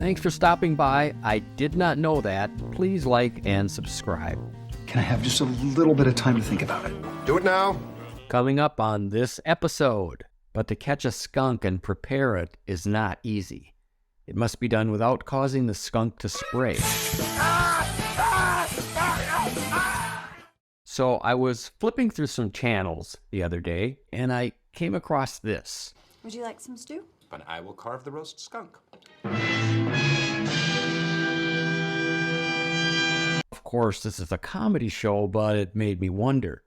Thanks for stopping by. I did not know that. Please like and subscribe. Can I have just a little bit of time to think about it? Do it now. Coming up on this episode, but to catch a skunk and prepare it is not easy. It must be done without causing the skunk to spray. So I was flipping through some channels the other day, and I came across this. Would you like some stew? But I will carve the roast skunk. Of course, this is a comedy show, but it made me wonder,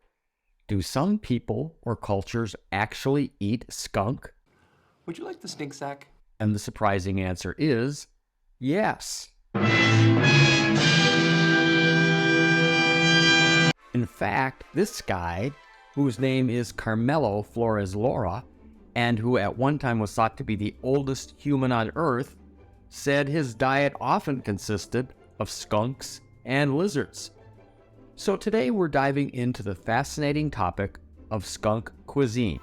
do some people or cultures actually eat skunk? Would you like the stink sack? And the surprising answer is yes. In fact, this guy, whose name is Carmelo Flores Lara, and who at one time was thought to be the oldest human on Earth, said his diet often consisted of skunks and lizards. So today we're diving into the fascinating topic of skunk cuisine.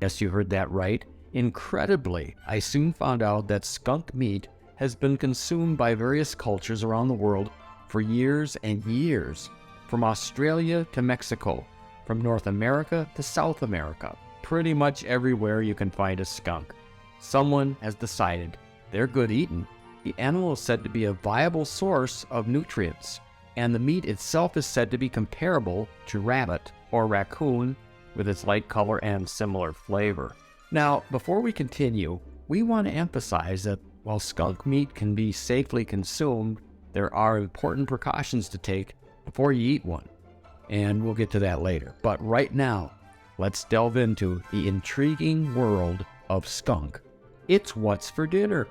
Yes, you heard that right. Incredibly, I soon found out that skunk meat has been consumed by various cultures around the world for years and years, from Australia to Mexico, from North America to South America. Pretty much everywhere you can find a skunk, someone has decided they're good eating. The animal is said to be a viable source of nutrients, and the meat itself is said to be comparable to rabbit or raccoon with its light color and similar flavor. Now, before we continue, we want to emphasize that while skunk meat can be safely consumed, there are important precautions to take before you eat one, and we'll get to that later. But right now, let's delve into the intriguing world of skunk. It's what's for dinner.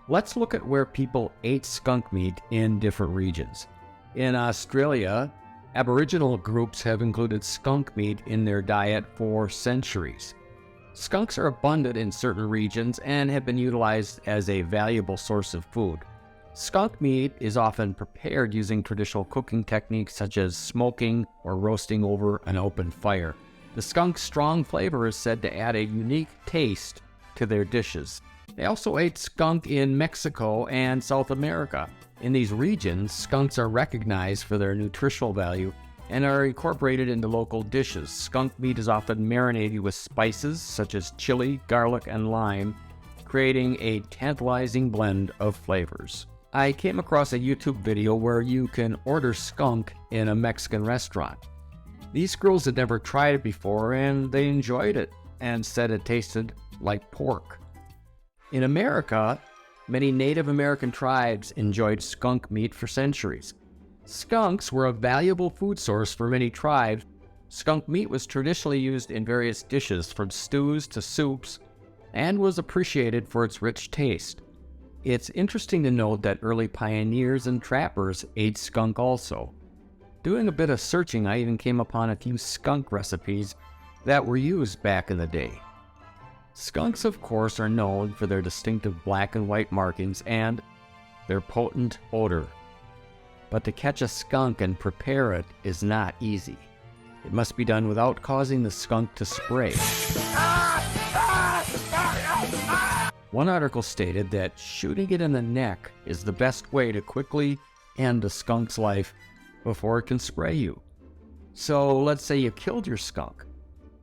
Let's look at where people ate skunk meat in different regions. In Australia, Aboriginal groups have included skunk meat in their diet for centuries. Skunks are abundant in certain regions and have been utilized as a valuable source of food. Skunk meat is often prepared using traditional cooking techniques such as smoking or roasting over an open fire. The skunk's strong flavor is said to add a unique taste to their dishes. They also ate skunk in Mexico and South America. In these regions, skunks are recognized for their nutritional value and are incorporated into local dishes. Skunk meat is often marinated with spices such as chili, garlic, and lime, creating a tantalizing blend of flavors. I came across a YouTube video where you can order skunk in a Mexican restaurant. These girls had never tried it before, and they enjoyed it and said it tasted like pork. In America, many Native American tribes enjoyed skunk meat for centuries. Skunks were a valuable food source for many tribes. Skunk meat was traditionally used in various dishes, from stews to soups, and was appreciated for its rich taste. It's interesting to note that early pioneers and trappers ate skunk also. Doing a bit of searching, I even came upon a few skunk recipes that were used back in the day. Skunks, of course, are known for their distinctive black and white markings and their potent odor. But to catch a skunk and prepare it is not easy. It must be done without causing the skunk to spray. One article stated that shooting it in the neck is the best way to quickly end a skunk's life before it can spray you. So let's say you killed your skunk.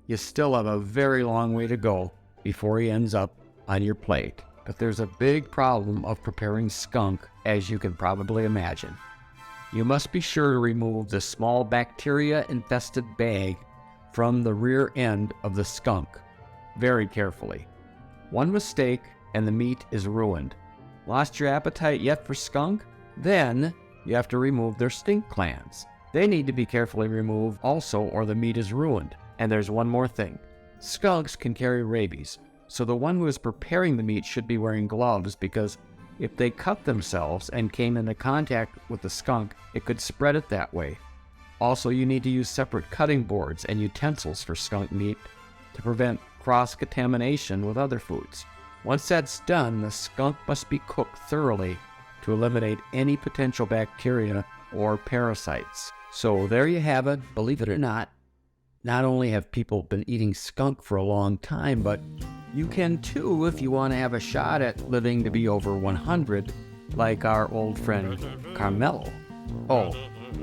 You still have a very long way to go before he ends up on your plate. But there's a big problem of preparing skunk, as you can probably imagine. You must be sure to remove the small bacteria-infested bag from the rear end of the skunk very carefully. One mistake and the meat is ruined. Lost your appetite yet for skunk? Then you have to remove their stink glands. They need to be carefully removed also, or the meat is ruined. And there's one more thing. Skunks can carry rabies, so the one who is preparing the meat should be wearing gloves, because if they cut themselves and came into contact with the skunk, it could spread it that way. Also, you need to use separate cutting boards and utensils for skunk meat to prevent cross-contamination with other foods. Once that's done, the skunk must be cooked thoroughly to eliminate any potential bacteria or parasites. So there you have it. Believe it or not only have people been eating skunk for a long time, but you can too if you want to have a shot at living to be over 100 like our old friend Carmelo. Oh,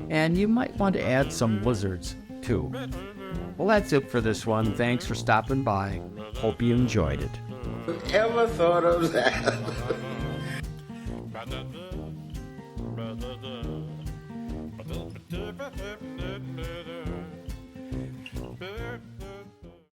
and you might want to add some lizards, too. Well, that's it for this one. Thanks for stopping by. Hope you enjoyed it. Ever thought of that?